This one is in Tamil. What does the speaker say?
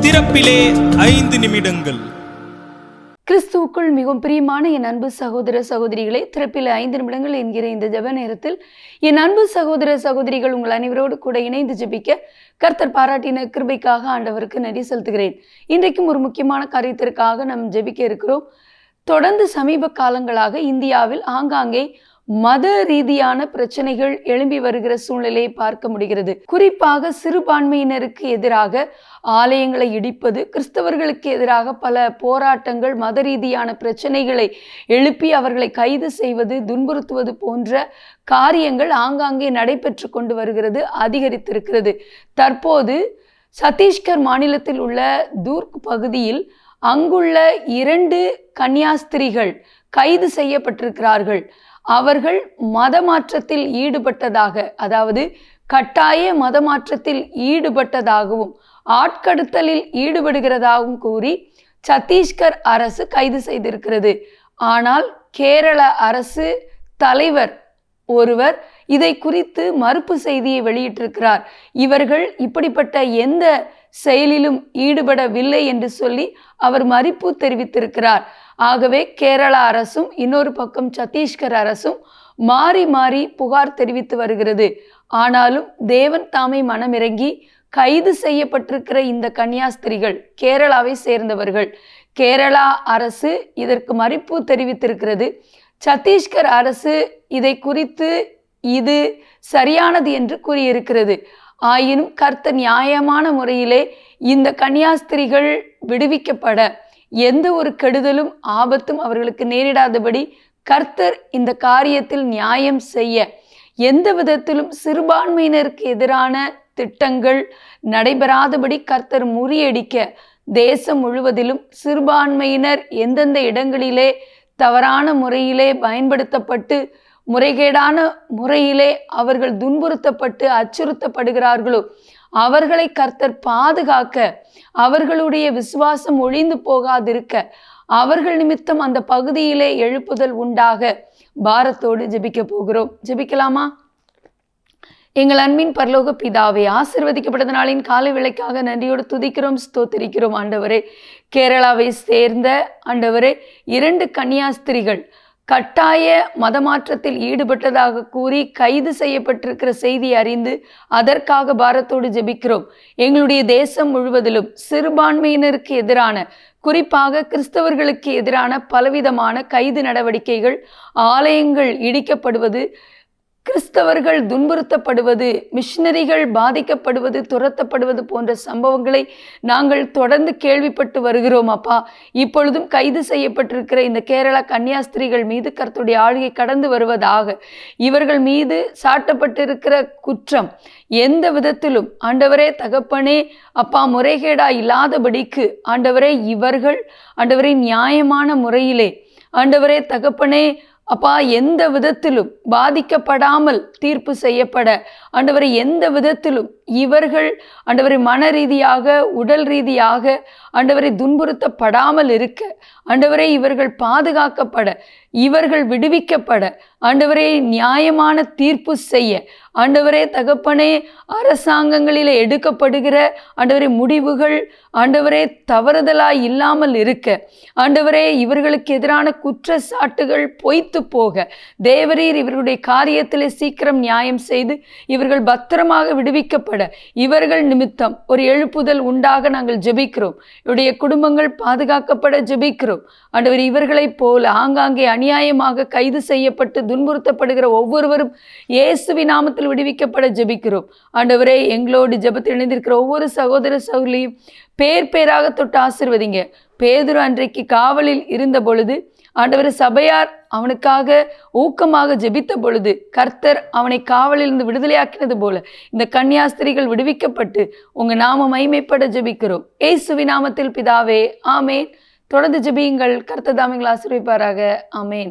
திறப்பிலே 5 நிமிடங்கள். கிறிஸ்துவுக்குள் மிகவும் பிரியமான என் அன்பு சகோதர சகோதரிகளே, திறப்பில் 5 நிமிடங்கள் என்கிற இந்த ஜெப நேரத்தில் என் அன்பு சகோதர சகோதரிகள் உங்கள் அனைவரோடு கூட இணைந்து ஜெபிக்க கர்த்தர் பாராட்டின கிருபைக்காக ஆண்டவருக்கு நன்றி செலுத்துகிறேன். இன்றைக்கும் ஒரு முக்கியமான காரியத்திற்காக நாம் ஜெபிக்க இருக்கிறோம். தொடர்ந்து சமீப காலங்களாக இந்தியாவில் ஆங்காங்கே மத ரீதியான பிரச்சனைகள் எழும்பி வருகிற சூழ்நிலையை பார்க்க முடிகிறது. குறிப்பாக சிறுபான்மையினருக்கு எதிராக ஆலயங்களை இடிப்பது, கிறிஸ்தவர்களுக்கு எதிராக பல போராட்டங்கள், மத ரீதியான பிரச்சனைகளை எழுப்பி அவர்களை கைது செய்வது, துன்புறுத்துவது போன்ற காரியங்கள் ஆங்காங்கே நடைபெற்று கொண்டு வருகிறது, அதிகரித்திருக்கிறது. தற்போது சத்தீஸ்கர் மாநிலத்தில் உள்ள தூர்க் பகுதியில் அங்குள்ள 2 கன்னியாஸ்திரிகள் கைது செய்யப்பட்டிருக்கிறார்கள். அவர்கள் மத மாற்றத்தில் ஈடுபட்டதாக, அதாவது கட்டாய மத மாற்றத்தில் ஈடுபட்டதாகவும் ஆட்கடத்தலில் ஈடுபடுகிறதாகவும் கூறி சத்தீஸ்கர் அரசு கைது செய்திருக்கிறது. ஆனால் கேரள அரசு தலைவர் ஒருவர் இதை குறித்து மறுப்பு செய்தியை வெளியிட்டிருக்கிறார். இவர்கள் இப்படிப்பட்ட எந்த செயலிலும் ஈடுபடவில்லை என்று சொல்லி அவர் மறுப்பு தெரிவித்திருக்கிறார். ஆகவே கேரள அரசும் இன்னொரு பக்கம் சத்தீஸ்கர் அரசும் மாறி மாறி புகார் தெரிவித்து வருகிறது. ஆனாலும் தேவன் தாமே மனமிறங்கி கைது செய்யப்பட்டிருக்கிற இந்த கன்னியாஸ்திரிகள் கேரளாவை சேர்ந்தவர்கள். கேரளா அரசு இதற்கு மறுப்பு தெரிவித்திருக்கிறது. சத்தீஸ்கர் அரசு இதை குறித்து இது சரியானது என்று கூறியிருக்கிறது. ஆயினும் கர்த்தர் நியாயமான முறையிலே இந்த கன்னியாஸ்திரிகள் விடுவிக்கப்பட, எந்த ஒரு கெடுதலும் ஆபத்தும் அவர்களுக்கு நேரிடாதபடி கர்த்தர் இந்த காரியத்தில் நியாயம் செய்ய, எந்த விதத்திலும் சிறுபான்மையினருக்கு எதிரான திட்டங்கள் நடைபெறாதபடி கர்த்தர் முறியடிக்க, தேசம் முழுவதிலும் சிறுபான்மையினர் எந்தெந்த இடங்களிலே தவறான முறையிலே பயன்படுத்தப்பட்டு, முறைகேடான முறையிலே அவர்கள் துன்புறுத்தப்பட்டு அச்சுறுத்தப்படுகிறார்களோ அவர்களை கர்த்தர் பாதுகாக்க, அவர்களுடைய விசுவாசம் ஒழிந்து போகாதிருக்க, அவர்கள் நிமித்தம் அந்த பகுதியிலே எழுப்புதல் உண்டாக பாரத்தோடு ஜெபிக்க போகிறோம். ஜெபிக்கலாமா? எங்கள் அன்பின் பரலோக பிதாவே, ஆசீர்வதிக்கப்பட்ட நாளின் காலை வேளைக்காக நன்றியோடு துதிக்கிறோம், ஸ்தோத்திரிக்கிறோம். ஆண்டவரே, கேரளாவை சேர்ந்த ஆண்டவரே 2 கன்னியாஸ்திரிகள் கட்டாய மதமாற்றத்தில் ஈடுபட்டதாக கூறி கைது செய்யப்பட்டிருக்கிற செய்தி அறிந்து அதற்காக பாரத்தோடு ஜெபிக்கிறோம். எங்களுடைய தேசம் முழுவதிலும் சிறுபான்மையினருக்கு எதிரான, குறிப்பாக கிறிஸ்தவர்களுக்கு எதிரான பலவிதமான கைது நடவடிக்கைகள், ஆலயங்கள் இடிக்கப்படுவது, கிறிஸ்தவர்கள் துன்புறுத்தப்படுவது, மிஷினரிகள் பாதிக்கப்படுவது, துரத்தப்படுவது போன்ற சம்பவங்களை நாங்கள் தொடர்ந்து கேள்விப்பட்டு வருகிறோம். அப்பா, இப்பொழுதும் கைது செய்யப்பட்டிருக்கிற இந்த கேரளா கன்னியாஸ்திரிகள் மீது கர்த்தருடைய ஆளுகை கடந்து வருவதாக, இவர்கள் மீது சாட்டப்பட்டிருக்கிற குற்றம் எந்த விதத்திலும் ஆண்டவரே தகப்பனே அப்பா முறைகேடா இல்லாதபடிக்கு ஆண்டவரே இவர்கள் ஆண்டவரே நியாயமான முறையிலே ஆண்டவரே தகப்பனே அப்பா எந்த விதத்திலும் பாதிக்கப்படாமல் தீர்ப்பு செய்யப்பட, ஆண்டவரை எந்த விதத்திலும் இவர்கள் ஆண்டவரை மன ரீதியாக, உடல் ரீதியாக ஆண்டவரை துன்புறுத்தப்படாமல் இருக்க, ஆண்டவரை இவர்கள் பாதுகாக்கப்பட, இவர்கள் விடுவிக்கப்பட, ஆண்டவரே நியாயமான தீர்ப்பு செய்ய, ஆண்டவரே தகப்பனே அரசாங்கங்களில் எடுக்கப்படுகிற ஆண்டவரே முடிவுகள் ஆண்டவரே தவறுதலாய் இல்லாமல் இருக்க, ஆண்டவரே இவர்களுக்கு எதிரான குற்றச்சாட்டுகள் பொய்த்து போக, தேவரீர் இவர்களுடைய காரியத்திலே சீக்கிரம் நியாயம் செய்து இவர்கள் பத்திரமாக விடுவிக்கப்பட, இவர்கள் நிமித்தம் ஒரு எழுப்புதல் உண்டாக நாங்கள் ஜெபிக்கிறோம். இவருடைய குடும்பங்கள் பாதுகாக்கப்பட ஜெபிக்கிறோம். ஆண்டவர் இவர்களைப் போல ஆங்காங்கே அநியாயமாக கைது செய்யப்பட்டு துன்புறுத்தப்படுகிற ஒவ்வொருவரும் இயேசுவின் நாமத்தில் விடுவிக்கப்பட ஜெபிக்கிறோம். ஆண்டவரே, எங்களோடு ஜெபத்தில் இணைந்திருக்கிற ஒவ்வொரு சகோதர சகோதரியும் பேர் பேராக தொட்டு ஆசீர்வதிங்க. பேதுரு அன்றைக்கு காவலில் இருந்த பொழுது ஆண்டவர் சபையார் அவனுக்காக ஊக்கமாக ஜெபித்த பொழுது கர்த்தர் அவனை காவலிலிருந்து விடுதலையாக்கினது போல இந்த கன்னியாஸ்திரிகள் விடுவிக்கப்பட்டு உங்க நாம மகிமைப்பட ஜெபிக்கிறோம். இயேசுவின் நாமத்தில் பிதாவே, ஆமேன். தொடர்ந்து ஜெபியுங்கள். கர்த்தர் தாமே உங்களை ஆசீர்வதிப்பாராக. ஆமேன்.